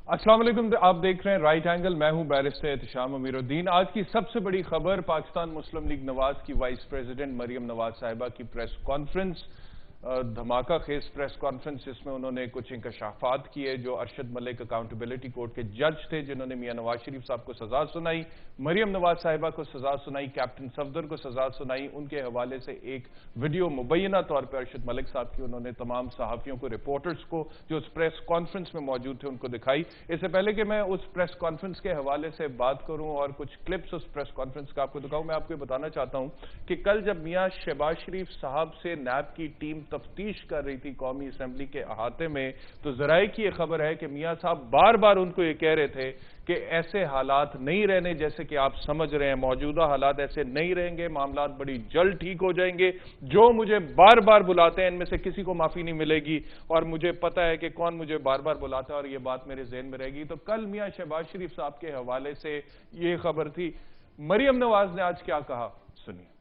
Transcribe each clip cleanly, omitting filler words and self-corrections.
अस्सलाम वालेकुम। आप देख रहे हैं राइट एंगल। मैं हूं बैरिस्टर एहतशाम अमीरुद्दीन। आज की सबसे बड़ी खबर पाकिस्तान मुस्लिम लीग नवाज की वाइस प्रेसिडेंट मरियम नवाज साहिबा की प्रेस कॉन्फ्रेंस, धमाका खेज प्रेस कॉन्फ्रेंस, जिसमें उन्होंने कुछ इंकशाफात किए। जो अरशद मलिक अकाउंटेबिलिटी कोर्ट के जज थे जिन्होंने मियां नवाज शरीफ साहब को सजा सुनाई, मरियम नवाज साहिबा को सजा सुनाई, कैप्टन सफदर को सजा सुनाई, उनके हवाले से एक वीडियो मुबैना तौर पर अरशद मलिक साहब की उन्होंने तमाम सहाफियों को, रिपोर्टर्स को जो उस प्रेस कॉन्फ्रेंस में मौजूद थे उनको दिखाई। इससे पहले कि मैं उस प्रेस कॉन्फ्रेंस के हवाले से बात करूं और कुछ क्लिप्स उस प्रेस कॉन्फ्रेंस का आपको दिखाऊं, मैं आपको ये बताना चाहता हूं कि कल जब मियां शहबाज शरीफ साहब से नैब की टीम तफ्तीश कर रही थी कौमी असम्बली के अहाते में, तो जराए की यह खबर है कि मियां साहब बार बार उनको ये कह रहे थे कि ऐसे हालात नहीं रहने जैसे कि आप समझ रहे हैं, मौजूदा हालात ऐसे नहीं रहेंगे, मामलात बड़ी जल्द ठीक हो जाएंगे। जो मुझे बार बार बुलाते हैं इनमें से किसी को माफी नहीं मिलेगी और मुझे पता है कि कौन मुझे बार बार बुलाता है और ये बात मेरे ज़हन में रहेगी। तो कल मियां शहबाज शरीफ साहब के हवाले से ये खबर थी। मरियम नवाज ने आज क्या कहा, सुनिए।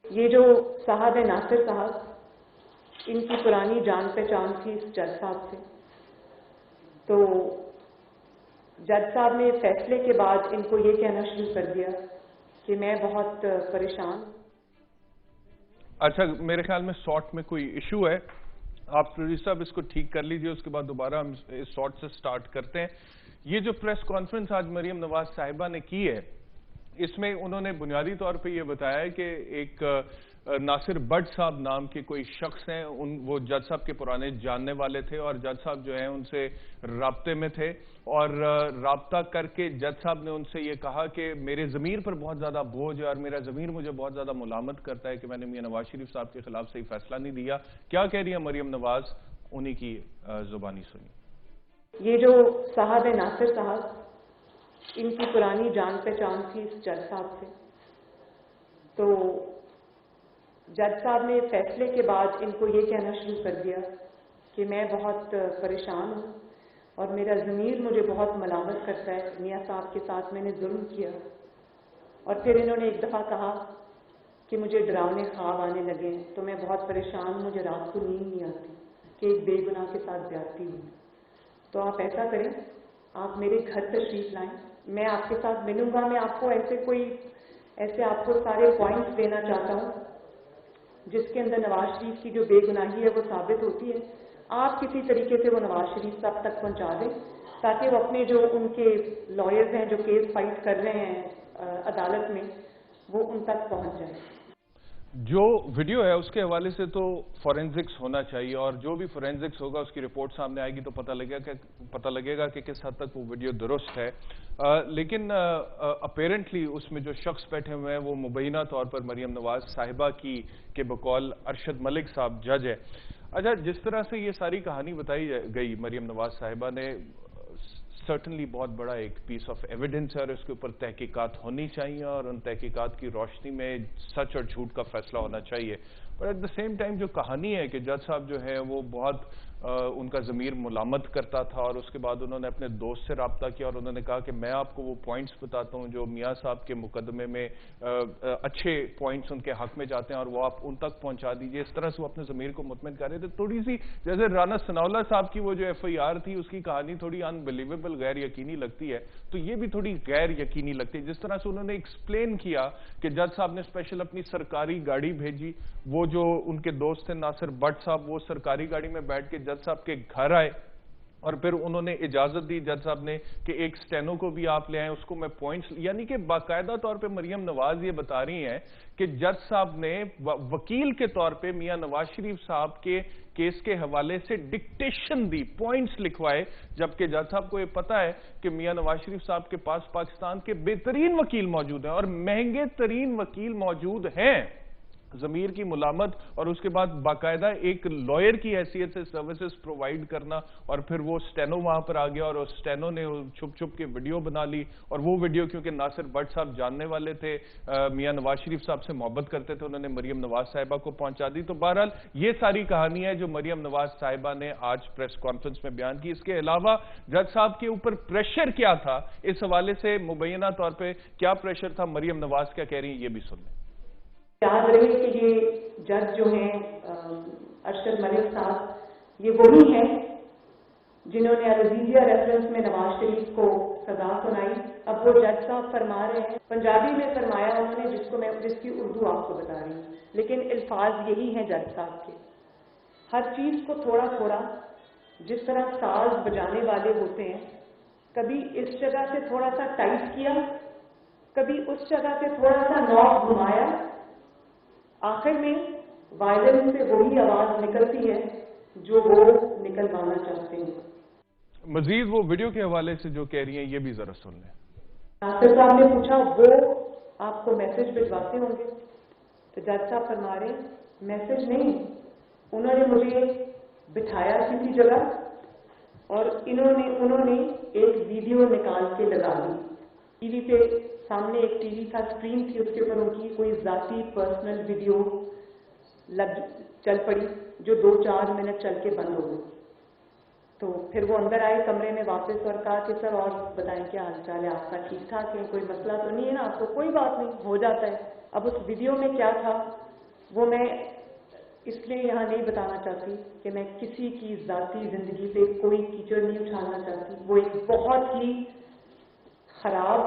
ये जो साहब है नासिर साहब, इनकी पुरानी जान पहचान थी इस जज साहब से। तो जज साहब ने फैसले के बाद इनको ये कहना शुरू कर दिया कि मैं बहुत परेशान। अच्छा, मेरे ख्याल में शॉर्ट में कोई इशू है, आप प्रोड्यूसर साहब इसको ठीक कर लीजिए, उसके बाद दोबारा हम इस शॉर्ट से स्टार्ट करते हैं। ये जो प्रेस कॉन्फ्रेंस आज मरियम नवाज साहिबा ने की है, इसमें उन्होंने बुनियादी तौर पे ये बताया है कि एक नासिर बट साहब नाम के कोई शख्स हैं, वो जज साहब के पुराने जानने वाले थे और जज साहब जो हैं उनसे राब्ते में थे और राब्ता करके जज साहब ने उनसे ये कहा कि मेरे ज़मीर पर बहुत ज़्यादा बोझ है और मेरा ज़मीर मुझे बहुत ज़्यादा मुलामत करता है कि मैंने मियां नवाज शरीफ साहब के खिलाफ सही फैसला नहीं दिया। क्या कह रही है मरियम नवाज, उन्हीं की जुबानी सुनिए। ये जो साहब है नासिर साहब, इनकी पुरानी जान पहचान थी इस जज साहब से। तो जज साहब ने फैसले के बाद इनको ये कहना शुरू कर दिया कि मैं बहुत परेशान हूँ और मेरा ज़मीर मुझे बहुत मलामत करता है, मियाँ साहब के साथ मैंने जुल्म किया। और फिर इन्होंने एक दफ़ा कहा कि मुझे डरावने ख्वाब आने लगे तो मैं बहुत परेशान, मुझे रात को नींद नहीं आती कि एक बेगुनाह के साथ ज्यादती हुई। तो आप ऐसा करें, आप मेरे घर तशरीफ लाएं, मैं आपके साथ मिलूंगा। मैं आपको ऐसे आपको सारे पॉइंट्स देना चाहता हूँ जिसके अंदर नवाज शरीफ की जो बेगुनाही है वो साबित होती है। आप किसी तरीके से वो नवाज शरीफ साहब तक पहुंचा दें ताकि वो अपने जो उनके लॉयर्स हैं जो केस फाइट कर रहे हैं अदालत में, वो उन तक पहुंच जाए। जो वीडियो है उसके हवाले से तो फॉरेंसिक्स होना चाहिए और जो भी फॉरेंसिक्स होगा उसकी रिपोर्ट सामने आएगी तो पता लगेगा कि किस हद तक वो वीडियो दुरुस्त है। लेकिन अपेरेंटली उसमें जो शख्स बैठे हुए हैं वो मुबैना तौर पर मरियम नवाज साहिबा की के बकौल अरशद मलिक साहब जज है। अच्छा, जिस तरह से ये सारी कहानी बताई गई मरियम नवाज साहिबा ने, सर्टनली बहुत बड़ा एक पीस ऑफ एविडेंस है और इसके ऊपर तहकीकात होनी चाहिए और उन तहकीकात की रोशनी में सच और झूठ का फैसला होना चाहिए। पर एट द सेम टाइम जो कहानी है कि जज साहब जो है वो बहुत उनका ज़मीर मुलामत करता था और उसके बाद उन्होंने अपने दोस्त से रब्ता किया और उन्होंने कहा कि मैं आपको वो पॉइंट्स बताता हूं जो मियां साहब के मुकदमे में अच्छे पॉइंट्स उनके हक में जाते हैं और वो आप उन तक पहुंचा दीजिए। इस तरह से वो अपने ज़मीर को मुतमिन कर रहे थे। थोड़ी सी जैसे राना सनाउल्लाह साहब की वो जो FIR थी उसकी कहानी थोड़ी अनबिलीवेबल, गैर यकीनी लगती है, तो ये भी थोड़ी गैर यकीनी लगती है। जिस तरह से उन्होंने एक्सप्लेन किया कि जज साहब ने स्पेशल अपनी सरकारी गाड़ी भेजी, वो जो उनके दोस्त थे नासिर बट साहब, वो सरकारी गाड़ी में बैठ के जज साहब के घर आए और फिर उन्होंने इजाजत दी जज साहब ने कि एक स्टेनो को भी आप ले आए, उसको मैं पॉइंट्स, यानी कि बाकायदा तौर पे मरियम नवाज ये बता रही हैं कि जज साहब ने वकील के तौर पे मियां नवाज शरीफ साहब के केस के हवाले से डिक्टेशन दी, पॉइंट्स लिखवाए, जबकि जज साहब को ये पता है कि मियां नवाज शरीफ साहब के पास पाकिस्तान के बेहतरीन वकील मौजूद हैं और महंगे तरीन वकील मौजूद हैं। ज़मीर की मुलामत और उसके बाद बाकायदा एक लॉयर की हैसियत से सर्विसेज प्रोवाइड करना, और फिर वो स्टेनो वहां पर आ गया और उस स्टेनो ने छुप छुप के वीडियो बना ली और वो वीडियो क्योंकि नासिर बट साहब जानने वाले थे, मियां नवाज शरीफ साहब से मोहब्बत करते थे, उन्होंने मरियम नवाज साहिबा को पहुंचा दी। तो बहरहाल ये सारी कहानी है जो मरियम नवाज साहिबा ने आज प्रेस कॉन्फ्रेंस में बयान की। इसके अलावा जज साहब के ऊपर प्रेशर क्या था, इस हवाले से मुबैना तौर पर क्या प्रेशर था, मरियम नवाज क्या कह रही है ये भी सुन लें। याद रहे कि ये जज जो हैं ارشد ملک صاحب یہ وہی ہیں جنہوں نے العزیزیہ ریفرنس میں نواز شریف کو سزا سنائی. اب وہ جج صاحب فرما رہے ہیں, پنجابی میں فرمایا انہوں نے, جس کی اردو آپ کو بتا رہی ہوں, لیکن الفاظ یہی ہیں جج صاحب کے. ہر چیز کو تھوڑا تھوڑا, جس طرح ساز بجانے والے ہوتے ہیں, کبھی اس جگہ سے تھوڑا سا ٹائٹ کیا, کبھی اس جگہ سے تھوڑا سا نوک گھمایا, آخر میں وائلن سے وہی آواز نکلتی ہے جو وہ نکلوانا چاہتے ہیں. مزید وہ ویڈیو کے حوالے سے جو کہہ رہی ہیں یہ بھی ذرا سن لیں. ناصر صاحب نے پوچھا وہ آپ کو میسج بھجواتے ہوں گے, تو جج صاحب فرما رہے ہیں میسج نہیں, انہوں نے مجھے بٹھایا کسی جگہ اور انہوں نے ایک ویڈیو نکال کے لگا دی. ٹی وی پہ سامنے ایک ٹی وی کا اسکرین تھی, اس کے اوپر ان کی کوئی ذاتی پرسنل ویڈیو چل پڑی جو 2-4 منٹ چل کے بند ہو گئی. تو پھر وہ اندر آئے کمرے میں واپس اور کہا کہ سر اور بتائیں کیا حال چال ہے آپ کا, ٹھیک ٹھاک ہے, کوئی مسئلہ تو نہیں ہے نا آپ کو؟ کوئی بات نہیں, ہو جاتا ہے. اب اس ویڈیو میں کیا تھا وہ میں اس لیے یہاں نہیں بتانا چاہتی کہ میں کسی کی ذاتی زندگی پہ کوئی کیچڑ نہیں اٹھانا چاہتی. وہ ایک بہت ہی خراب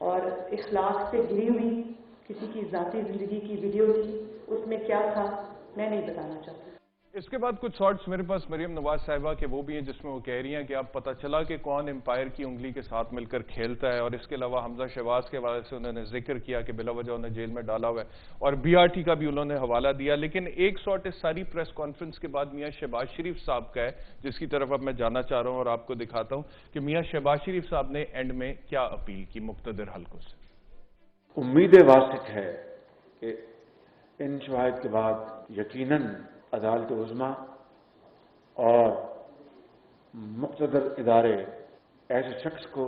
اور اخلاق سے گری ہوئی کسی کی ذاتی زندگی کی ویڈیو تھی. اس میں کیا تھا میں نہیں بتانا چاہتی. اس کے بعد کچھ شارٹس میرے پاس مریم نواز صاحبہ کے وہ بھی ہیں جس میں وہ کہہ رہی ہیں کہ اب پتہ چلا کہ کون امپائر کی انگلی کے ساتھ مل کر کھیلتا ہے. اور اس کے علاوہ حمزہ شہباز کے حوالے سے انہوں نے ذکر کیا کہ بلا وجہ انہیں جیل میں ڈالا ہوا ہے, اور بی آر ٹی کا بھی انہوں نے حوالہ دیا. لیکن ایک شارٹ اس ساری پریس کانفرنس کے بعد میاں شہباز شریف صاحب کا ہے جس کی طرف اب میں جانا چاہ رہا ہوں اور آپ کو دکھاتا ہوں کہ میاں شہباز شریف صاحب نے اینڈ میں کیا اپیل کی مقتدر حلقوں سے. امید واثق ہے کہ ان شواہد کے بعد یقیناً عدالت عظمیٰ اور مقتدر ادارے ایسے شخص کو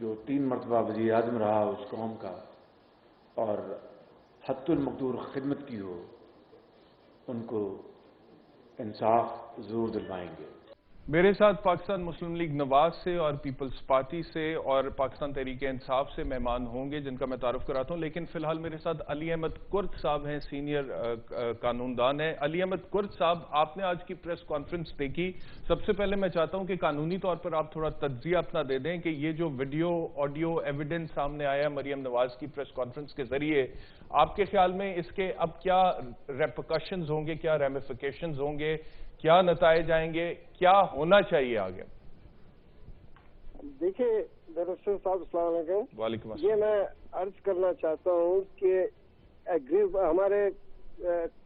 جو 3 مرتبہ وزیر اعظم رہا اس قوم کا اور حت المقدور خدمت کی ہو, ان کو انصاف ضرور دلوائیں گے. میرے ساتھ پاکستان مسلم لیگ نواز سے اور پیپلز پارٹی سے اور پاکستان تحریک انصاف سے مہمان ہوں گے جن کا میں تعارف کراتا ہوں. لیکن فی الحال میرے ساتھ علی احمد کرد صاحب ہیں, سینئر قانون دان ہیں. علی احمد کرد صاحب, آپ نے آج کی پریس کانفرنس دیکھی. سب سے پہلے میں چاہتا ہوں کہ قانونی طور پر آپ تھوڑا تجزیہ اپنا دے دیں کہ یہ جو ویڈیو آڈیو ایویڈنس سامنے آیا مریم نواز کی پریس کانفرنس کے ذریعے, آپ کے خیال میں اس کے اب کیا ریپرکشنز ہوں گے, کیا ریمیفیکیشنز ہوں گے, کیا نتائج آئیں گے, کیا ہونا چاہیے آگے؟ دیکھیں ڈائریکٹر صاحب السلام علیکم. وعلیکم السلام. یہ میں عرض کرنا چاہتا ہوں کہ ہمارے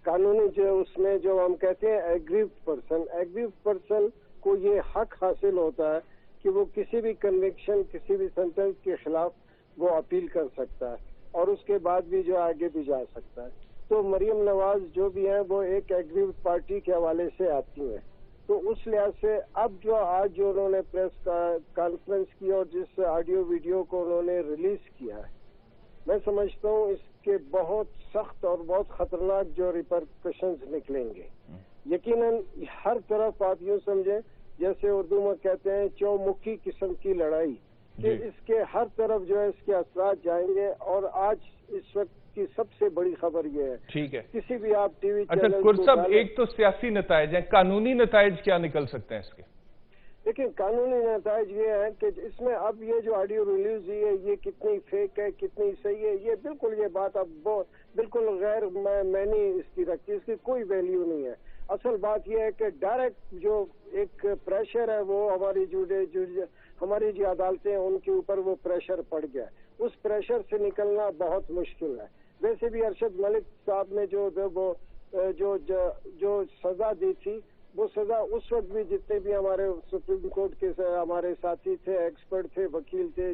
قانونی جو اس میں جو ہم کہتے ہیں ایگریوڈ پرسن کو یہ حق حاصل ہوتا ہے کہ وہ کسی بھی کنوکشن, کسی بھی سینٹنس کے خلاف وہ اپیل کر سکتا ہے اور اس کے بعد بھی جو آگے بھی جا سکتا ہے. تو مریم نواز جو بھی ہیں وہ ایک ایگریوڈ پارٹی کے حوالے سے آتی ہیں. تو اس لحاظ سے اب جو آج جو انہوں نے پریس کانفرنس کی اور جس آڈیو ویڈیو کو انہوں نے ریلیز کیا ہے, میں سمجھتا ہوں اس کے بہت سخت اور بہت خطرناک جو ریپرکشنز نکلیں گے. یقیناً ہر طرف آپ یوں سمجھیں جیسے اردو میں کہتے ہیں چومکھی قسم کی لڑائی, کہ اس کے ہر طرف جو ہے اس کے اثرات جائیں گے. اور آج اس وقت کی سب سے بڑی خبر یہ ہے, ٹھیک ہے, کسی بھی آپ ٹی وی اچھا کرد صاحب, ایک تو سیاسی نتائج ہیں, قانونی نتائج کیا نکل سکتے ہیں اس کے؟ لیکن قانونی نتائج یہ ہے کہ اس میں اب یہ جو آڈیو ریلیز ہوئی ہے یہ کتنی فیک ہے کتنی صحیح ہے, یہ بالکل یہ بات اب بالکل غیر میں نہیں اس کی رکھتی, اس کی کوئی ویلیو نہیں ہے. اصل بات یہ ہے کہ ڈائریکٹ جو ایک پریشر ہے وہ ہماری جو عدالتیں ہیں ان کے اوپر وہ پریشر پڑ گیا. اس پریشر سے نکلنا بہت مشکل ہے. ویسے بھی ارشد ملک صاحب نے جو سزا دی تھی وہ سزا اس وقت بھی جتنے بھی ہمارے سپریم کورٹ کے ہمارے ساتھی تھے, ایکسپرٹ تھے, وکیل تھے,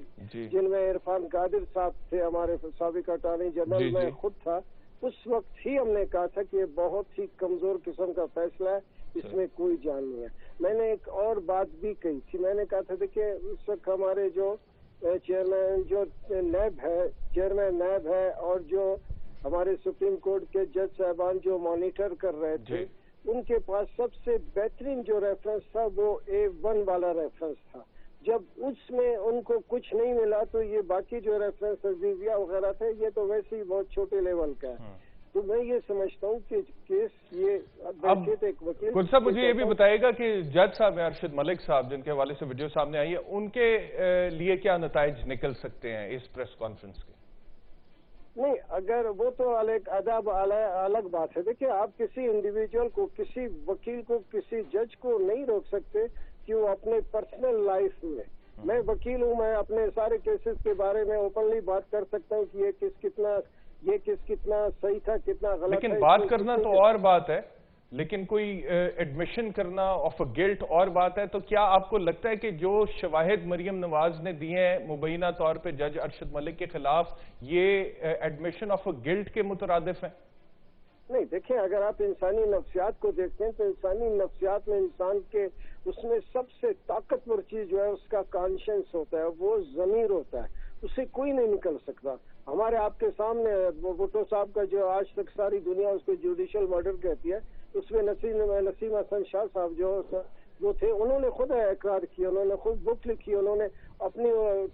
جن میں عرفان قادر صاحب تھے, ہمارے سابق اٹارنی جنرل, میں خود تھا, اس وقت ہی ہم نے کہا تھا کہ یہ بہت ہی کمزور قسم کا فیصلہ ہے, اس میں کوئی جان نہیں ہے. میں نے ایک اور بات بھی کہی تھی, میں نے کہا تھا کہ اس وقت ہمارے جو چیئرمین نیب ہے اور جو ہمارے سپریم کورٹ کے جج صاحبان جو مانیٹر کر رہے تھے, ان کے پاس سب سے بہترین جو ریفرنس تھا وہ A1 والا ریفرنس تھا. جب اس میں ان کو کچھ نہیں ملا تو یہ باقی جو ریفرنس عزیزیہ وغیرہ تھے یہ تو ویسے ہی بہت چھوٹے لیول کا ہے. तो मैं ये समझता हूँ कि केस ये अब एक वकील कुछ साहब मुझे ये भी बताइएगा कि जज साहब अरशद मलिक साहब जिनके हवाले से वीडियो सामने आई है, उनके लिए क्या नताइज निकल सकते हैं इस प्रेस कॉन्फ्रेंस के? नहीं, अगर वो तो अलग बात है। देखिए, आप किसी इंडिविजुअल को, किसी वकील को, किसी जज को नहीं रोक सकते कि वो अपने पर्सनल लाइफ में, मैं वकील हूँ, मैं अपने सारे केसेस के बारे में ओपनली बात कर सकता हूँ कि ये केस कितना सही था, कितना गलत। लेकिन बात करना तो और बात है, लेकिन कोई एडमिशन करना ऑफ अ गिल्ट और बात है। तो क्या आपको लगता है कि जो शवाहिद मरियम नवाज ने दिए हैं मुबैना तौर पे जज अरशद मलिक के खिलाफ, ये एडमिशन ऑफ अ गिल्ट के मुतरादिफ है? नहीं, देखिए, अगर आप इंसानी नफ्सियात को देखते हैं तो इंसानी नफ्सियात में इंसान के उसमें सबसे ताकतवर चीज जो है उसका कॉन्शियस होता है, वो ज़मीर होता है, उससे कोई नहीं निकल सकता। हमारे आपके सामने भुट्टो साहब का जो आज तक सारी दुनिया उसको जुडिशियल मर्डर कहती है, उसमें नसीम हसन शाह साहब जो थे, उन्होंने खुद इकरार किया, उन्होंने खुद बुक लिखी, उन्होंने अपनी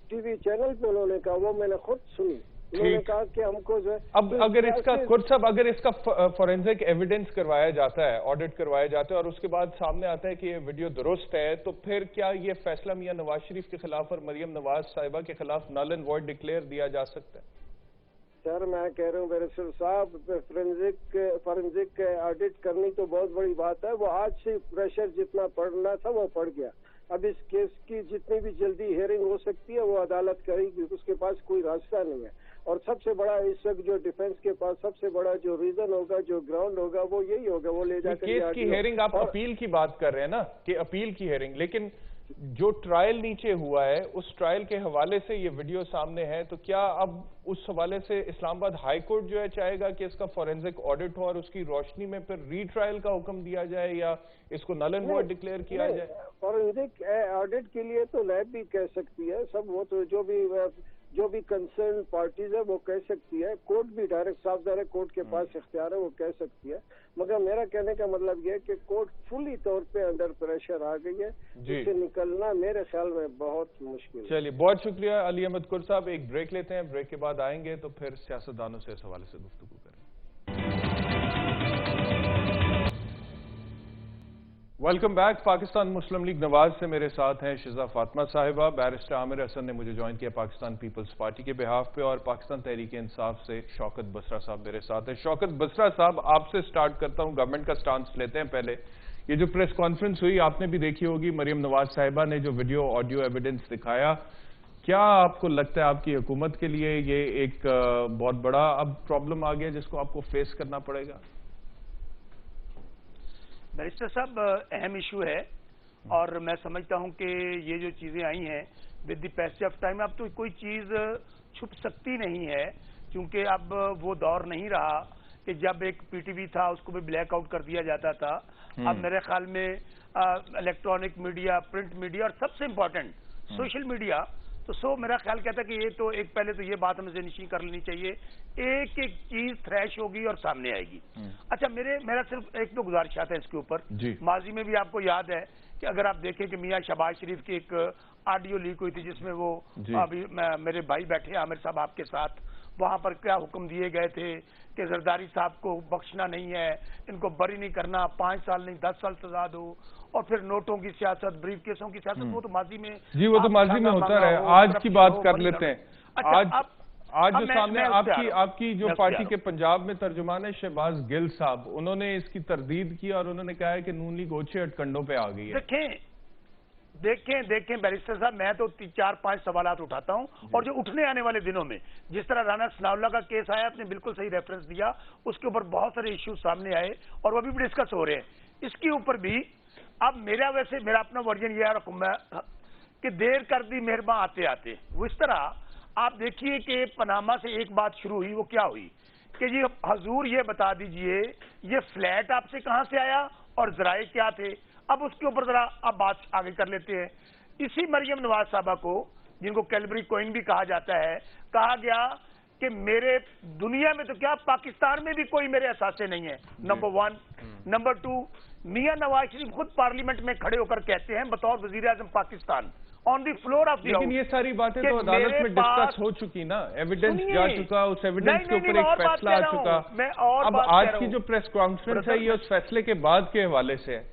टीवी चैनल पे उन्होंने कहा, वो मैंने खुद सुनी। उन्होंने कहा कि हमको जो अब अगर इसका खुद सब अगर इसका फॉरेंसिक एविडेंस करवाया जाता है, ऑडिट करवाया जाता है और उसके बाद सामने आता है कि ये वीडियो दुरुस्त है, तो फिर क्या ये फैसला मियां नवाज शरीफ के खिलाफ और मरियम नवाज साहिबा के खिलाफ नल एंड वॉइड डिक्लेयर दिया जा सकता है? सर, मैं कह रहा हूँ बैरिस्टर साहब, फॉरेंसिक ऑडिट करनी तो बहुत बड़ी बात है। वो आज से प्रेशर जितना पड़ना था वो पड़ गया। अब इस केस की जितनी भी जल्दी हियरिंग हो सकती है वो अदालत करेगी, उसके पास कोई रास्ता नहीं है। और सबसे बड़ा इस वक्त जो डिफेंस के पास सबसे बड़ा जो रीजन होगा, जो ग्राउंड होगा, वो यही होगा, वो ले जाकर केस की हियरिंग, आप अपील की बात कर रहे हैं ना कि अपील की हियरिंग, लेकिन जो ट्रायल नीचे हुआ है उस ट्रायल के हवाले से ये वीडियो सामने है, तो क्या अब उस हवाले से इस्लामाबाद हाई कोर्ट जो है चाहेगा कि इसका फॉरेंसिक ऑडिट हो और उसकी रोशनी में फिर रीट्रायल का हुक्म दिया जाए या इसको नल एंड वॉइड डिक्लेयर किया जाए? फॉरेंसिक ऑडिट के लिए तो लैब भी कह सकती है, सब वो तो जो भी कंसर्न पार्टीज है वो कह सकती है, कोर्ट भी डायरेक्ट साफ कोर्ट के पास इख्तियार है, वो कह सकती है। मगर मेरा कहने का मतलब ये है कि कोर्ट फुली तौर पे अंडर प्रेशर आ गई है, इससे निकलना मेरे ख्याल में बहुत मुश्किल है। चलिए, बहुत शुक्रिया अली अहमद कुर साहब। एक ब्रेक लेते हैं, ब्रेक के बाद आएंगे तो फिर सियासतदानों से इस हवाले से गुफ्तगू करें। Welcome back. पाकिस्तान मुस्लिम लीग नवाज से मेरे साथ हैं शिजा फातिमा साहिबा, बैरिस्टर आमिर हसन ने मुझे ज्वाइन किया पाकिस्तान पीपल्स पार्टी के बिहाफ पे, और पाकिस्तान तहरीक इंसाफ से शौकत बसरा साहब मेरे साथ हैं। शौकत बसरा साहब, आपसे स्टार्ट करता हूं, गवर्नमेंट का स्टांस लेते हैं पहले। ये जो प्रेस कॉन्फ्रेंस हुई आपने भी देखी होगी, मरियम नवाज साहिबा ने जो वीडियो ऑडियो एविडेंस दिखाया, क्या आपको लगता है आपकी हुकूमत के लिए ये एक बहुत बड़ा अब प्रॉब्लम आ गया जिसको आपको फेस करना पड़ेगा? बैरिस्टर साहब, अहम इशू है और मैं समझता हूं कि ये जो चीजें आई हैं with the passage of time, अब तो कोई चीज छुप सकती नहीं है, क्योंकि अब वो दौर नहीं रहा कि जब एक पीटीवी था उसको भी ब्लैक आउट कर दिया जाता था। अब मेरे ख्याल में इलेक्ट्रॉनिक मीडिया, प्रिंट मीडिया और सबसे इम्पोर्टेंट सोशल मीडिया, तो मेरा ख्याल कहता है कि ये तो एक पहले तो ये बात हमें निश्चित कर लेनी चाहिए, एक एक चीज थ्रैश होगी और सामने आएगी। अच्छा, मेरा सिर्फ एक दो गुजारिशात है इसके ऊपर। माजी में भी आपको याद है कि अगर आप देखें कि मियां शहबाज शरीफ की एक ऑडियो लीक हुई थी जिसमें वो अभी मेरे भाई बैठे आमिर साहब आपके साथ, वहां पर क्या हुक्म दिए गए थे कि जरदारी साहब को बख्शना नहीं है, इनको बरी नहीं करना, 5 साल नहीं 10 साल सजा दो, और फिर नोटों की सियासत, ब्रीफ केसों की सियासत, वो तो माजी में वो तो माजी में होता रहे। आज की बात कर लेते हैं। आज जो सामने आपकी जो पार्टी के पंजाब में तर्जुमान है शहबाज गिल साहब, उन्होंने इसकी तरदीद की और उन्होंने कहा है कि नून लीग ओछे अटकंडों पे आ गई है। देखें बैरिस्टर साहब, मैं तो 4-5 सवालात उठाता हूं, और जो उठने आने वाले दिनों में जिस तरह राना सनाउल्लाह का केस आया, आपने बिल्कुल सही रेफरेंस दिया, उसके ऊपर बहुत सारे इश्यूज सामने आए और वो भी डिस्कस हो रहे हैं। इसके ऊपर भी अब मेरा अपना वर्जन ये है कि देर कर दी मेहरबान आते आते। वो इस तरह आप देखिए कि पनामा से एक बात शुरू हुई, वो क्या हुई कि जी हजूर ये बता दीजिए ये फ्लैट आपसे कहां से आया और जराए क्या थे। अब उसके ऊपर जरा अब बात आगे कर लेते हैं। इसी मरियम नवाज साहबा को, जिनको कैलबरी कोइन भी कहा जाता है, कहा गया कि मेरे दुनिया में तो क्या पाकिस्तान में भी कोई मेरे असासे नहीं है, नंबर 1। नंबर 2, मियां नवाज शरीफ खुद पार्लियामेंट में खड़े होकर कहते हैं बतौर वजीर आजम Pakistan, on the floor of the लेकिन ये सारी बातें तो अदालत में डिस्कस हो चुकी ना, एविडेंस जा चुका, उस एविडेंस के ऊपर एक फैसला आ चुका। अब आज की जो प्रेस कॉन्फ्रेंस है ये उस फैसले के बाद के हवाले से है।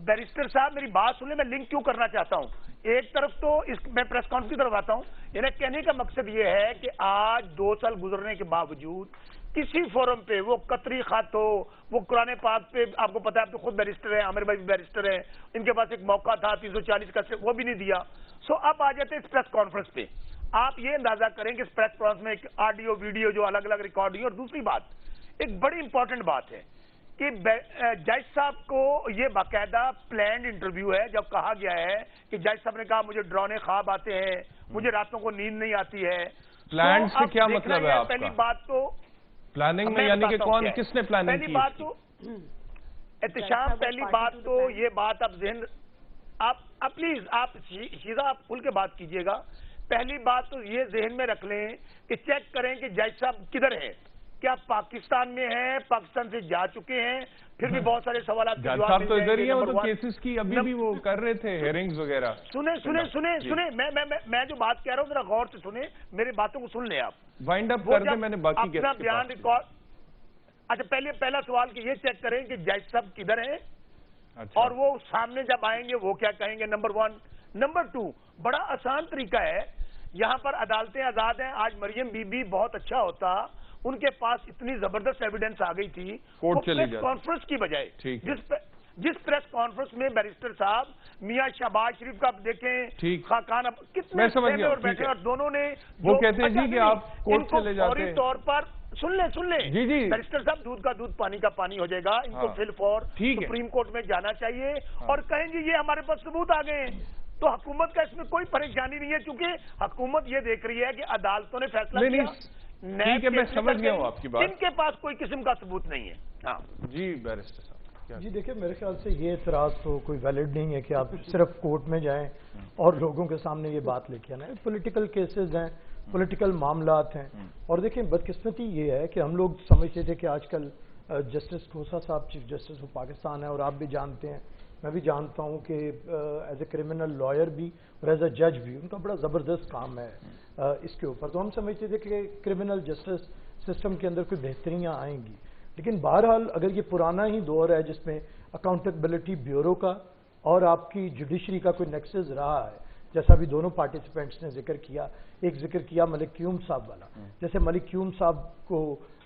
बैरिस्टर साहब मेरी बात सुने, मैं लिंक क्यों करना चाहता हूं। एक तरफ तो मैं प्रेस कॉन्फ्रेंस की तरफ आता हूं, यानी कहने का मकसद ये है कि आज 2 साल गुजरने के बावजूद किसी फोरम पे, वो कतरी खात हो, वो कुरान पाक पे, आपको पता है आप तो खुद बैरिस्टर है, आमिर भाई भी बैरिस्टर है, इनके पास एक मौका था 340 का, वो भी नहीं दिया। सो अब आ जाते हैं इस प्रेस कॉन्फ्रेंस पे। आप ये अंदाजा करें कि इस प्रेस कॉन्फ्रेंस में एक ऑडियो वीडियो जो अलग अलग रिकॉर्ड हुई, और दूसरी बात, एक बड़ी इंपॉर्टेंट बात है कि जज साहब को ये बाकायदा प्लान्ड इंटरव्यू है, जब कहा गया है कि जज साहब ने कहा मुझे डरावने ख्वाब आते हैं, मुझे रातों को नींद नहीं आती है। प्लान से क्या मतलब है आपका? पहली बात तो प्लानिंग में, यानी कि कौन, किसने प्लानिंग की? पहली बात तो एहतशाम, पहली बात तो ये बात आप जहन, आप प्लीज आप शीजा आप खुल के बात कीजिएगा। पहली बात तो ये जहन में रख लें कि चेक करें कि जज साहब किधर है, क्या पाकिस्तान में है, पाकिस्तान से जा चुके हैं, फिर भी बहुत सारे सवाल जज साहब तो इधर ही है, वो तो केसेस की अभी भी वो कर रहे थे, हेयरिंग्स वगैरह। सुने मैं जो बात कह रहा हूँ जरा गौर से सुने, मेरी बातों को सुन लें आप। वाइंड अप कर दे, मैंने बाकी अपना बयान रिकॉर्ड। अच्छा, पहला सवाल कि ये चेक करें कि जज साहब किधर है। अच्छा। और वो सामने जब आएंगे वो क्या कहेंगे, नंबर 1। नंबर 2, बड़ा आसान तरीका है, यहाँ पर अदालतें आजाद हैं। आज मरियम बीबी बहुत अच्छा होता, उनके पास इतनी जबरदस्त एविडेंस आ गई थी, वो प्रेस कॉन्फ्रेंस की बजाय जिस प्रेस कॉन्फ्रेंस में बैरिस्टर साहब मियां शहबाज शरीफ का आप देखें, खाकान कितने और बैठे, और दोनों ने वो कहते हैं जी कि आप कोर्ट चले जाते हैं। तौर पर सुन ले जी जी, बैरिस्टर साहब दूध का दूध पानी का पानी हो जाएगा, इनको फिल फॉर सुप्रीम कोर्ट में जाना चाहिए और कहें जी ये हमारे पास सबूत आ गए हैं। तो हुकूमत का इसमें कोई परेशानी नहीं है, क्योंकि हुकूमत ये देख रही है कि अदालतों ने फैसला किया। ठीक है, मैं समझ गया हूँ आपकी बात। इनके पास कोई किस्म का सबूत नहीं है। हाँ जी बैरिस्टर साहब। जी देखिए, मेरे ख्याल से ये इतराज तो कोई वैलिड नहीं है कि आप सिर्फ कोर्ट में जाएं और लोगों के सामने ये बात लेके आना है। पॉलिटिकल केसेस हैं, पॉलिटिकल मामलात हैं। और देखिए बदकिस्मती ये है कि हम लोग समझते थे कि आजकल जस्टिस खोसा साहब चीफ जस्टिस ऑफ पाकिस्तान है, और आप भी जानते हैं, मैं भी जानता हूं कि एज ए क्रिमिनल लॉयर भी और एज ए जज भी उनका बड़ा ज़बरदस्त काम है इसके ऊपर। तो हम समझते थे कि क्रिमिनल जस्टिस सिस्टम के अंदर कोई बेहतरियाँ आएंगी, लेकिन बहरहाल अगर ये पुराना ही दौर है जिसमें अकाउंटेबिलिटी ब्यूरो का और आपकी जुडिशरी का कोई नेक्सस रहा है, जैसा भी दोनों पार्टिसिपेंट्स ने जिक्र किया, एक जिक्र किया मलिक क्यूम साहब वाला, जैसे मलिक क्यूम साहब को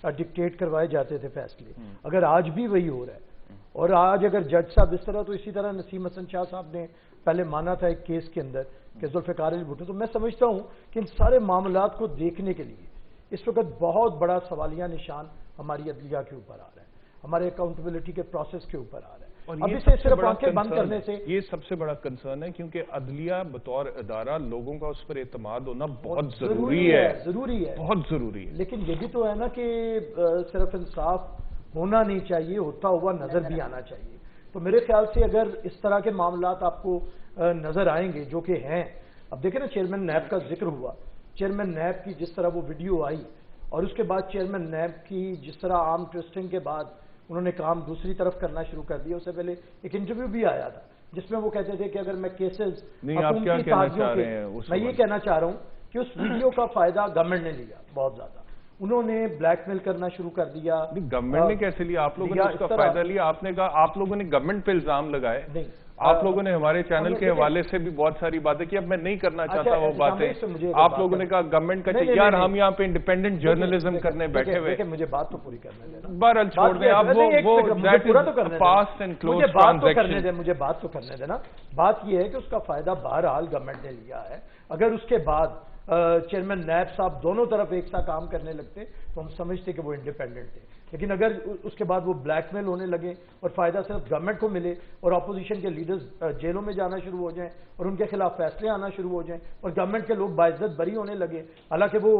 डिक्टेट करवाए जाते थे फैसले, अगर आज भी वही हो रहा है और आज अगर जज साहब इस तरह, तो इसी तरह नसीम हसन शाह साहब ने पहले माना था एक केस के अंदर कि जुल्फ़िकार अली भुट्टो। तो मैं समझता हूं कि इन सारे मामलात को देखने के लिए इस वक्त बहुत बड़ा सवालिया निशान हमारी अदलिया के ऊपर आ रहा है, हमारे अकाउंटेबिलिटी के प्रोसेस के ऊपर आ रहा है। और अभी से सिर्फ आंखें बंद करने से ये सबसे बड़ा कंसर्न है, क्योंकि अदलिया बतौर इदारा लोगों का उस पर एतमाद होना बहुत जरूरी है, बहुत जरूरी है। लेकिन ये भी तो है ना कि सिर्फ इंसाफ होना नहीं चाहिए, होता हुआ नजर भी आना चाहिए। तो मेरे ख्याल से अगर इस तरह के मामलात आपको नजर आएंगे जो कि हैं, अब देखें ना चेयरमैन नैब का जिक्र हुआ, चेयरमैन नैब की जिस तरह वो वीडियो आई और उसके बाद चेयरमैन नैब की जिस तरह आर्म ट्विस्टिंग के बाद उन्होंने काम दूसरी तरफ करना शुरू कर दिया। उससे पहले एक इंटरव्यू भी आया था जिसमें वो कहते थे कि अगर मैं केसेस मैं ये कहना चाह रहा हूं कि उस वीडियो का फायदा गवर्नमेंट ने लिया बहुत ज्यादा, उन्होंने ब्लैकमेल करना शुरू कर दिया। गवर्नमेंट ने कैसे लिया? आप लोगों ने उसका फायदा लिया। आपने कहा आप लोगों ने गवर्नमेंट पे इल्जाम लगाए, नहीं आप लोगों ने हमारे चैनल के हवाले से भी बहुत सारी बातें की। अब मैं नहीं करना चाहता वो बातें। आप लोगों ने कहा गवर्नमेंट का यार हम यहाँ पे इंडिपेंडेंट जर्नलिज्म करने बैठे हुए। मुझे बात तो पूरी करने देना, बहरहाल छोड़ दें आप वो पास्ट एंड क्लोज ट्रांजैक्शन। मुझे बात तो करने देना। बात ये है कि उसका फायदा बहरहाल गवर्नमेंट ने लिया है। अगर उसके बाद चेयरमैन नैब साहब दोनों तरफ एक साथ काम करने लगते तो हम समझते कि वो इंडिपेंडेंट थे, लेकिन अगर उसके बाद वो ब्लैकमेल होने लगे और फायदा सिर्फ गवर्नमेंट को मिले और अपोजिशन के लीडर्स जेलों में जाना शुरू हो जाएं और उनके खिलाफ फैसले आना शुरू हो जाएं और गवर्नमेंट के लोग बाइज्जत बरी होने लगे, हालांकि वो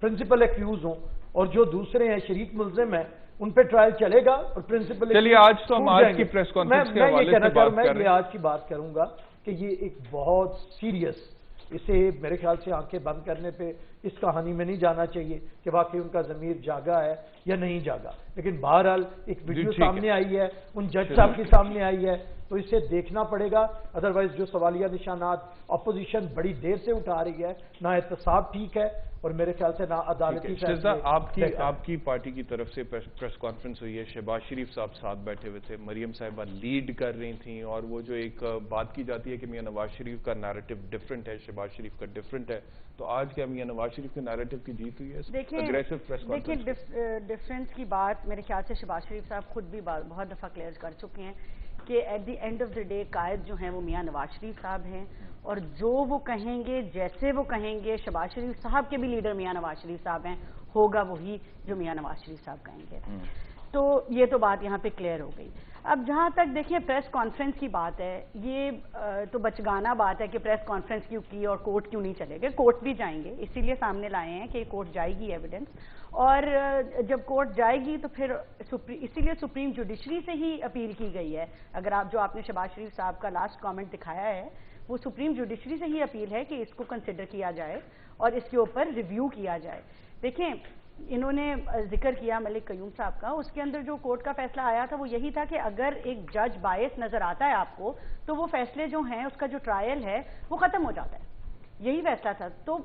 प्रिंसिपल एक्यूज हों और जो दूसरे हैं शरीक मुल्जिम हैं उन पे ट्रायल चलेगा और प्रिंसिपल। चलिए आज तो हम आज की प्रेस कॉन्फ्रेंस के हवाले से बात कर रहे हैं। मैं आज की बात करूंगा कि ये एक बहुत सीरियस, इसे मेरे ख्याल से आंखें बंद करने पे इस कहानी में नहीं जाना चाहिए कि वाकई उनका ज़मीर जागा है या नहीं जागा। लेकिन बहरहाल एक वीडियो सामने आई है, उन जज साहब के सामने आई है तो इसे देखना पड़ेगा। अदरवाइज जो सवालिया निशानात अपोजिशन बड़ी देर से उठा रही है, ना एहतसाब ठीक है और मेरे ख्याल से ना अदालती शहज़ाद, आपकी पार्टी की तरफ से प्रेस कॉन्फ्रेंस हुई है, शहबाज शरीफ साहब साथ बैठे हुए थे, मरियम साहिबा लीड कर रही थी, और वो जो एक बात की जाती है कि मियां नवाज शरीफ का नैरेटिव डिफरेंट है, शहबाज शरीफ का डिफरेंट है, तो आज क्या मियां नवाज शरीफ के नैरेटिव की जीत हुई है? देखिए डिफरेंस की बात मेरे ख्याल से शहबाज शरीफ साहब खुद भी बहुत दफ़ा क्लियर कर चुके हैं कि at the end of the day कायद जो हैं वो मियां नवाज शरीफ साहब हैं, और जो वो कहेंगे, जैसे वो कहेंगे, शहबाज शरीफ साहब के भी लीडर मियां नवाज शरीफ साहब हैं, होगा वही जो मियां नवाज शरीफ साहब कहेंगे। तो ये तो बात यहाँ पे क्लियर हो गई। अब जहाँ तक देखिए प्रेस कॉन्फ्रेंस की बात है, ये तो बचगाना बात है कि प्रेस कॉन्फ्रेंस क्यों की और कोर्ट क्यों नहीं चले गए। कोर्ट भी जाएंगे, इसीलिए सामने लाए हैं कि कोर्ट जाएगी एविडेंस, और जब कोर्ट जाएगी तो फिर इसीलिए सुप्रीम जुडिशरी से ही अपील की गई है। अगर आप जो आपने शहबाज शरीफ साहब का लास्ट कमेंट दिखाया है, वो सुप्रीम जुडिशरी से ही अपील है कि इसको कंसिडर किया जाए और इसके ऊपर रिव्यू किया जाए। देखें, इन्होंने जिक्र किया मलिक कयूम साहब का, उसके अंदर जो कोर्ट का फैसला आया था वो यही था कि अगर एक जज बायस नजर आता है आपको, तो वो फैसले जो हैं, उसका जो ट्रायल है वो खत्म हो जाता है, यही फैसला था। तो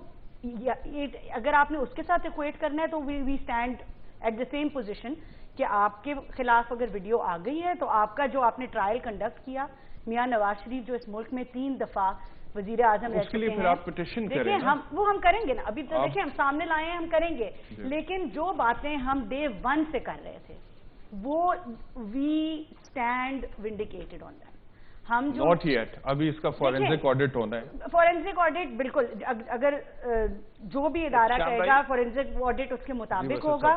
अगर आपने उसके साथ इक्वेट करना है तो we stand at the same position कि आपके खिलाफ अगर वीडियो आ गई है तो आपका जो आपने ट्रायल कंडक्ट किया, मियां नवाज शरीफ जो इस मुल्क में 3 दफा वजीर आजम रह चुके हैं, आप पिटीशन करें, देखिए हम करेंगे ना, अभी तो देखिए हम सामने लाए हैं, हम करेंगे, लेकिन जो बातें हम डे 1 से कर रहे थे वो we stand vindicated on that. हम जो नॉट येट, अभी इसका फॉरेंसिक ऑडिट होना है। फॉरेंसिक ऑडिट बिल्कुल, अगर जो भी इदारा कहेगा फॉरेंसिक ऑडिट उसके मुताबिक होगा,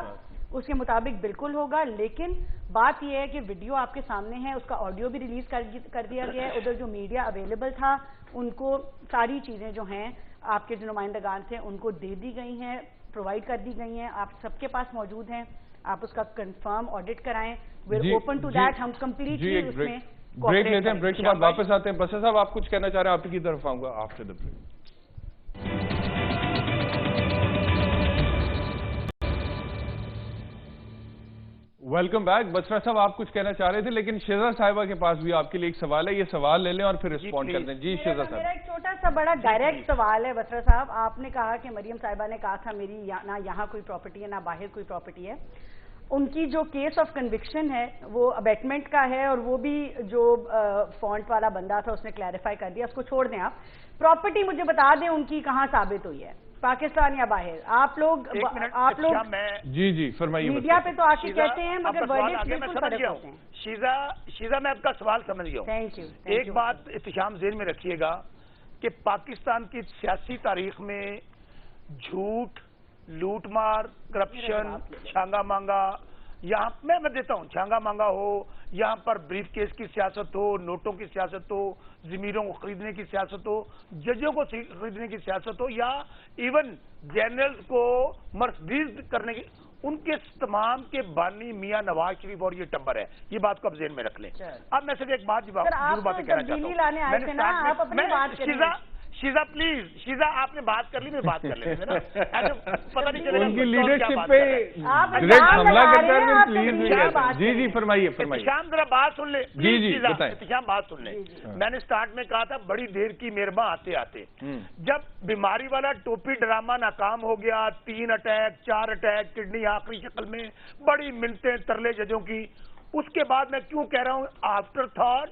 उसके मुताबिक बिल्कुल होगा। लेकिन बात यह है कि वीडियो आपके सामने है, उसका ऑडियो भी रिलीज कर दिया गया है, उधर जो मीडिया अवेलेबल था उनको सारी चीजें जो हैं आपके जो नुमाइंदगान थे उनको दे दी गई हैं, प्रोवाइड कर दी गई हैं, आप सबके पास मौजूद हैं, आप उसका कंफर्म ऑडिट कराएं। We are open to that, हम कंप्लीटली उसमें ब्रेक लेते हैं, ब्रेक के बाद वापस आते हैं। बसर साहब, आप कुछ कहना चाह रहे हैं? आपकी तरफ आऊंगा after the break. Welcome back. Basra साहब, आप कुछ कहना चाह रहे थे, लेकिन शेजा साहिबा के पास भी आपके लिए एक सवाल है, ये सवाल ले लें और फिर रिस्पॉन्ड करते हैं। जी शेजा साहब, मेरा एक छोटा सा बड़ा डायरेक्ट सवाल है। बसरा साहब, आपने कहा कि मरियम साहिबा ने कहा था मेरी ना यहाँ कोई प्रॉपर्टी है ना बाहर कोई प्रॉपर्टी है। उनकी जो केस ऑफ कन्विक्शन है वो अबेटमेंट का है, और वो भी जो फॉन्ट वाला बंदा था उसने क्लैरिफाई कर दिया, उसको छोड़ दें आप। प्रॉपर्टी मुझे बता दें उनकी कहाँ साबित हुई है, पाकिस्तान या बाहर? आप लोग जी फरमाइए। मीडिया पे तो आके कहते हैं मगर वर्डिक्ट बिल्कुल फर्क होते हैं। शीजा, मैं आपका सवाल समझ गया हूँ। Thank you. एक बात इत्तिशाम ज़हन में रखिएगा कि पाकिस्तान की सियासी तारीख में झूठ, लूटमार, करप्शन, छांगा मांगा, यहाँ मैं देता हूँ, छांगा मांगा हो, यहाँ पर ब्रीफ केस की सियासत हो, नोटों की सियासत हो, जमीरों को खरीदने की सियासत हो, जजों को खरीदने की सियासत हो, या इवन जनरल्स को मर्सिडीज करने की, उनके तमाम के बानी मियां नवाज शरीफ और ये टब्बर है। ये बात को आप ज़हन में रख लें। अब मैं सिर्फ एक बात जरूर बातें कहना चाहता हूँ। शीजा प्लीज, शीजा आपने बात कर ली, मैं बात कर लेंगे ना, पता नहीं चलेगा उनकी लीडरशिप पे डायरेक्ट हमला करते हैं। प्लीज जी फरमाइए। इत्तिशाम जरा बात सुन ले। जी इत्तिशाम बात सुन ले। मैंने स्टार्ट में कहा था बड़ी देर की मेहरबा आते आते, जब बीमारी वाला टोपी ड्रामा नाकाम हो गया, 3 अटैक 4 अटैक, किडनी आखिरी शक्ल में, बड़ी मिन्नतें तरले जजों की, उसके बाद मैं क्यों कह रहा हूँ आफ्टर थॉट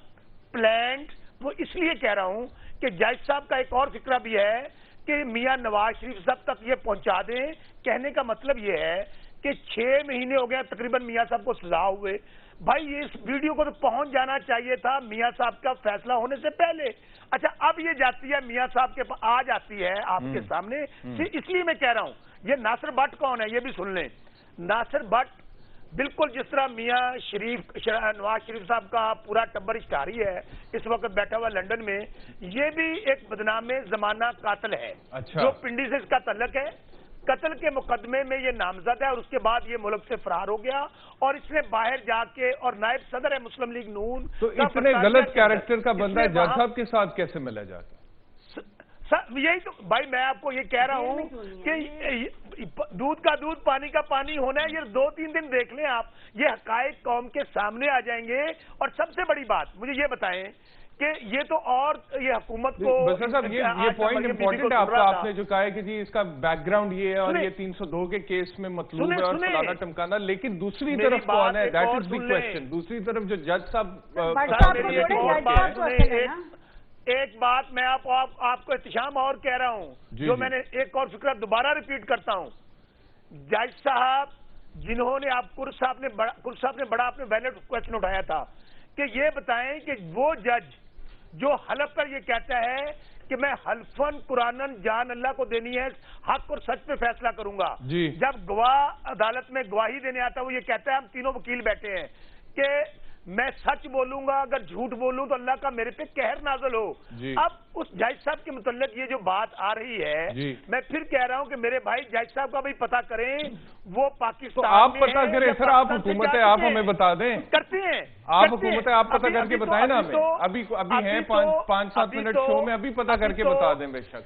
प्लान्ड, वो इसलिए कह रहा हूँ कि जज साहब का एक और फिक्रा भी है कि मियां नवाज शरीफ साहब तक ये पहुंचा दें। कहने का मतलब ये है कि 6 महीने हो गए तकरीबन मियां साहब को सजा हुए। भाई ये इस वीडियो को तो पहुंच जाना चाहिए था मियां साहब का फैसला होने से पहले। अच्छा, अब ये जाती है मियां साहब के आ जाती है आपके सामने, इसलिए मैं कह रहा हूं ये नासिर भट्ट कौन है ये भी सुन लें। नासिर भट्ट बिल्कुल जिस तरह मियां नवाज शरीफ साहब का पूरा टब्बर इश्तारी है, इस वक्त बैठा हुआ लंदन में, ये भी एक बदनाम जमाना कातिल है। अच्छा। जो पिंडी से इसका तल्लक है, कत्ल के मुकदमे में ये नामजद है और उसके बाद ये मुल्क से फरार हो गया और इसने बाहर जाके, और नायब सदर है मुस्लिम लीग नून। तो इतने गलत कैरेक्टर का बंदा जज साहब के साथ कैसे मिला जाता? यही तो भाई मैं आपको ये कह रहा हूं कि دودھ کا دودھ پانی کا پانی ہونا ہے. یہ 2-3 دن دیکھ لیں آپ, یہ حقائق قوم کے سامنے آ جائیں گے. اور سب سے بڑی بات مجھے یہ بتائیں کہ یہ تو اور یہ حکومت کو بسر صاحب یہ پوائنٹ امپورٹنٹ ہے آپ نے جو کہا ہے کہ جی اس کا بیک گراؤنڈ یہ ہے اور یہ 302 کے کیس میں مطلوب ہے اور فلانا ٹمکانا, لیکن دوسری طرف کون ہے, دیٹ از دی کوسچن. دوسری طرف جو جج صاحب ایک بات میں آپ کو احتشام اور کہہ رہا ہوں, جو میں نے ایک اور فکرہ دوبارہ ریپیٹ کرتا ہوں. جج صاحب جنہوں نے آپ کر صاحب نے بڑا آپ نے ویلڈ کوسچن اٹھایا تھا کہ یہ بتائیں کہ وہ جج جو حلف پر یہ کہتا ہے کہ میں حلفاً قرآناً جان اللہ کو دینی ہے, حق اور سچ پہ فیصلہ کروں گا. جب گواہ عدالت میں گواہی دینے آتا ہے وہ یہ کہتا ہے, ہم تینوں وکیل بیٹھے ہیں, کہ میں سچ بولوں گا, اگر جھوٹ بولوں تو اللہ کا میرے پہ قہر نازل ہو. اب اس جج صاحب کے متعلق یہ جو بات آ رہی ہے, میں پھر کہہ رہا ہوں کہ میرے بھائی جج صاحب کا بھی پتہ کریں, وہ پاکستان آپ پتہ کریں سر, آپ حکومت ہے, آپ ہمیں بتا دیں. کرتے ہیں آپ حکومت ہے, آپ پتہ کر کے بتائیں نا ہمیں. ابھی ہیں 5-7 منٹ شو میں, ابھی پتہ کر کے بتا دیں بے شک.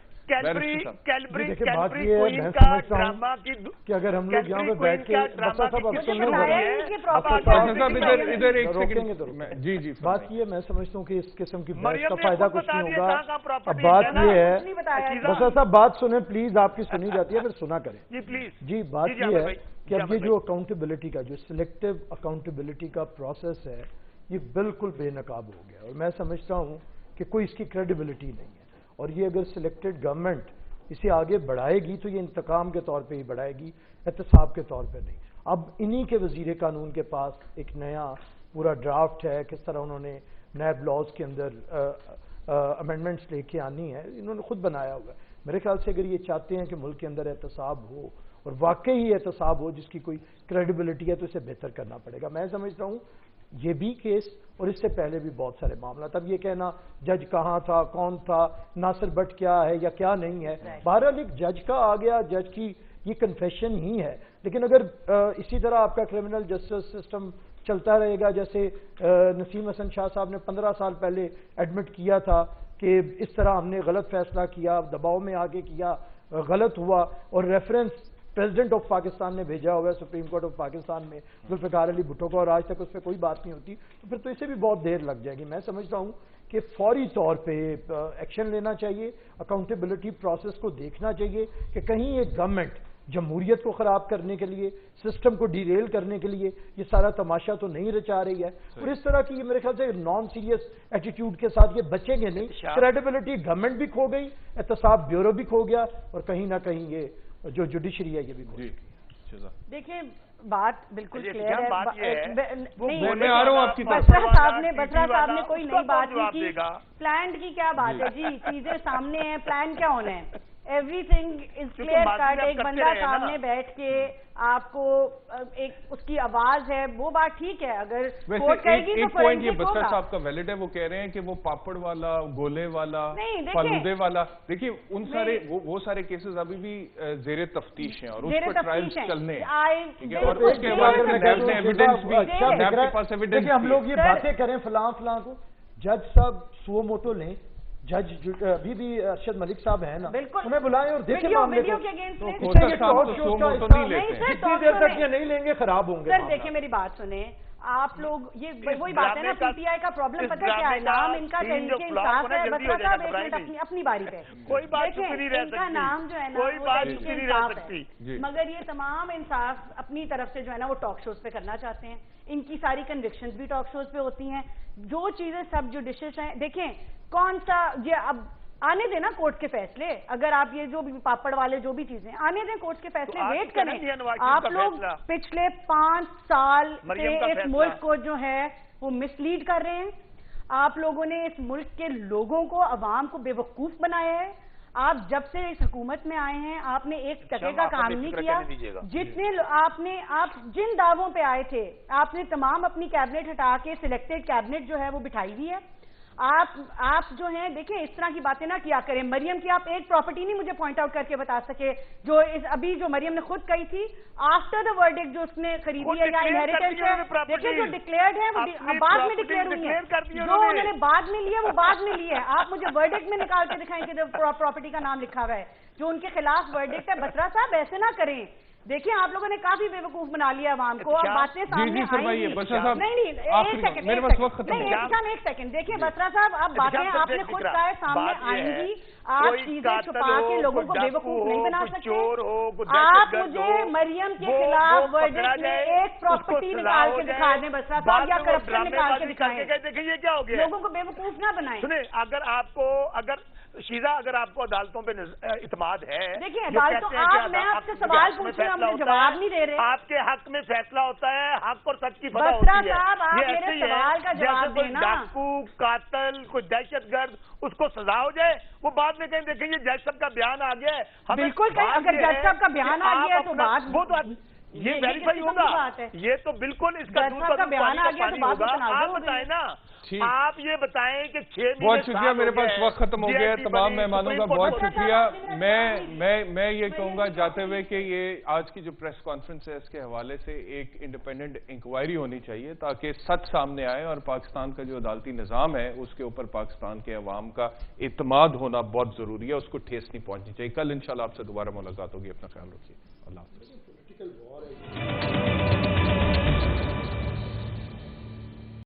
کہ اگر ہم لوگ یہاں پہ بیٹھ کے ادھر ایک سیکنڈ, جی بات یہ میں سمجھتا ہوں کہ اس قسم کی بحث کا فائدہ کچھ نہیں ہوگا. اب بات یہ ہے, بسر صاحب بات سنیں پلیز, آپ کی سنی جاتی ہے, پھر سنا کریں. جی بات یہ ہے کہ اب یہ جو اکاؤنٹیبلٹی کا جو سلیکٹو اکاؤنٹیبلٹی کا پروسیس ہے یہ بالکل بے نقاب ہو گیا, اور میں سمجھتا ہوں کہ کوئی اس کی کریڈیبلٹی نہیں ہے. اور یہ اگر سلیکٹڈ گورنمنٹ اسے آگے بڑھائے گی تو یہ انتقام کے طور پہ ہی بڑھائے گی, احتساب کے طور پہ نہیں. اب انہی کے وزیر قانون کے پاس ایک نیا پورا ڈرافٹ ہے, کس طرح انہوں نے نیب لاز کے اندر امینڈمنٹس لے کے آنی ہے, انہوں نے خود بنایا ہوا ہے. میرے خیال سے اگر یہ چاہتے ہیں کہ ملک کے اندر احتساب ہو اور واقعی احتساب ہو جس کی کوئی کریڈیبلٹی ہے, تو اسے بہتر کرنا پڑے گا. میں سمجھتا ہوں یہ بھی کیس اور اس سے پہلے بھی بہت سارے معاملات, اب یہ کہنا جج کہاں تھا, کون تھا, ناصر بٹ کیا ہے یا کیا نہیں ہے, بہرحال ایک جج کا آ گیا, جج کی یہ کنفیشن ہی ہے. لیکن اگر اسی طرح آپ کا کرمنل جسٹس سسٹم چلتا رہے گا, جیسے نسیم حسن شاہ صاحب نے 15 سال پہلے ایڈمٹ کیا تھا کہ اس طرح ہم نے غلط فیصلہ کیا, دباؤ میں آگے کیا, غلط ہوا, اور ریفرنس پریزیڈنٹ آف پاکستان نے بھیجا ہوا ہے سپریم کورٹ آف پاکستان میں ذوالفقار علی بھٹو کو, اور آج تک اس پہ کوئی بات نہیں ہوتی, تو پھر تو اسے بھی بہت دیر لگ جائے گی. میں سمجھتا ہوں کہ فوری طور پہ ایکشن لینا چاہیے, اکاؤنٹیبلٹی پروسیس کو دیکھنا چاہیے کہ کہیں ایک گورنمنٹ جمہوریت کو خراب کرنے کے لیے, سسٹم کو ڈیریل کرنے کے لیے یہ سارا تماشا تو نہیں رچا رہی ہے. اور اس طرح کی یہ میرے خیال سے نان سیریس ایٹیٹیوڈ کے ساتھ یہ بچیں گے نہیں. کریڈیبلٹی گورنمنٹ بھی کھو گئی, احتساب بیورو بھی کھو گیا, اور کہیں نہ کہیں یہ جو جوڈیشری ہے یہ بھی کھو گئی. دیکھیں بات بالکل کلیئر ہے. بسرا صاحب نے کوئی نئی بات نہیں کی. پلانڈ کی کیا بات ہے جی, چیزیں سامنے ہیں, پلان کیا ہونا ہے, everything is clear cut. ایک بندہ سامنے بیٹھ کے آپ کو ایک اس کی آواز ہے, وہ بات ٹھیک ہے. اگر کورٹ کہے گی تو پوائنٹ یہ بسر صاحب کا ویلڈ ہے, وہ کہہ رہے ہیں کہ وہ پاپڑ والا, گولے والا, فالودے والا, دیکھیے ان سارے وہ سارے کیسز ابھی بھی زیر تفتیش ہیں اور اس پر ٹرائلز چلنے ہیں, اور اس کے بعد ایویڈنس بھی نیب کے پاس ایویڈنس بھی. ہم لوگ یہ باتیں کریں فلاں کو, جج صاحب سو موٹو لیں, جج ابھی بھی ارشد ملک صاحب ہیں نا, انہیں بلائیں اور دیکھیں معاملے کو. کتنی دیر تک یہ نہیں لیں گے خراب ہوں گے. سر دیکھیں میری بات سنیں, آپ لوگ یہ وہی بات ہے نا, پی ٹی آئی کا پرابلم پتہ کیا ہے, نام ان کا تحریک انصاف ہے. بسرا صاحب ایک منٹ اپنی باری پہ, دیکھیں ان کا نام جو ہے نا وہ تحریک انصاف ہے, مگر یہ تمام انصاف اپنی طرف سے جو ہے نا وہ ٹاک شوز پہ کرنا چاہتے ہیں. ان کی ساری کنوکشنز بھی ٹاک شوز پہ ہوتی ہیں. جو چیزیں سب جوڈیشس ہیں, دیکھیں کون سا یہ اب آنے دیں نا کورٹ کے فیصلے. اگر آپ یہ جو بھی پاپڑ والے جو بھی چیزیں آنے دیں کورٹ کے فیصلے, ویٹ کریں. آپ لوگ پچھلے 5 سال سے اس ملک کو جو ہے وہ مس لیڈ کر رہے ہیں. آپ لوگوں نے اس ملک کے لوگوں کو, عوام کو بے وقوف بنایا ہے. آپ جب سے اس حکومت میں آئے ہیں آپ نے ایک ٹکے کا کام نہیں کیا. جتنے آپ جن دعووں پہ آئے تھے, آپ نے تمام اپنی کیبنٹ ہٹا کے سلیکٹڈ کیبنٹ جو ہے وہ بٹھائی ہوئی ہے. آپ جو ہیں دیکھیں اس طرح کی باتیں نہ کیا کریں. مریم کی آپ ایک پراپرٹی نہیں مجھے پوائنٹ آؤٹ کر کے بتا سکے جو ابھی جو مریم نے خود کہی تھی آفٹر دا ورڈکٹ جو اس نے خریدی ہے یا انہیریٹنس ہے, دیکھیں جو ڈکلیئرڈ ہے وہ بعد میں ڈکلیئر ہوئی ہے, جو انہوں نے بعد میں لی ہے وہ بعد میں لی ہے. آپ مجھے ورڈکٹ میں نکال کے دکھائیں کہ پراپرٹی کا نام لکھا ہوا ہے جو ان کے خلاف ورڈکٹ ہے. بسرا صاحب ایسے نہ کریں, देखिए आप लोगों ने काफी बेवकूफ बना लिया आवाम को, अब बातें सामने फरमाइए आएंगी। बसरा साहब, नहीं एक सेकंड, मेरे पास वक्त खत्म हो गया। एक सेकंड देखिए बसरा साहब, अब बातें आपने खुद कहा है सामने आएंगी, आप चीजें छुपा के लोगों को बेवकूफ नहीं बना सकते। आप मुझे मरियम के खिलाफ वर्डिक्ट में एक प्रॉपर्टी निकाल के दिखा दें बसरा साहब, या करप्शन निकाल के दिखाएं। देखिए ये क्या हो गया, लोगों को बेवकूफ ना बनाएं। सुने, अगर शीजा अगर आपको अदालतों पे इत्मीनान है, देखिए अदालतों, मैं आपसे सवाल पूछ रही हूँ, आप मुझे जवाब नहीं दे रहे। आपके हक में फैसला होता है, हक और सच की फतह बसरा होती है। साहब, आप मेरे सवाल का जवाब देना। डाकू, कातल, कोई दहशतगर्द, उसको सजा हो जाए, वो बाद में कहीं देखेंगे जज साहब का बयान आ गया है। बिल्कुल, अगर जज साहब का बयान आ गया तो बात वो तो ये वेरीफाई होगा, ये तो बिल्कुल इसका दूसरा बयान आ गया तो बात आप बताएं ना, आप ये बताएं कि 6 महीने बहुत शुक्रिया, मेरे पास वक्त खत्म हो गया है। तमाम मेहमानों का बहुत शुक्रिया। मैं ये कहूंगा जाते हुए कि ये आज की जो प्रेस कॉन्फ्रेंस है इसके हवाले से एक इंडिपेंडेंट इंक्वायरी होनी चाहिए ताकि सच सामने आए और पाकिस्तान का जो अदालती निज़ाम है उसके ऊपर पाकिस्तान के अवाम का इत्मीनान होना बहुत जरूरी है, उसको ठेस नहीं पहुंचनी चाहिए। कल इंशाल्लाह आपसे दोबारा मुलाकात होगी, अपना ख्याल रखिए, अल्लाह हाफ़िज़।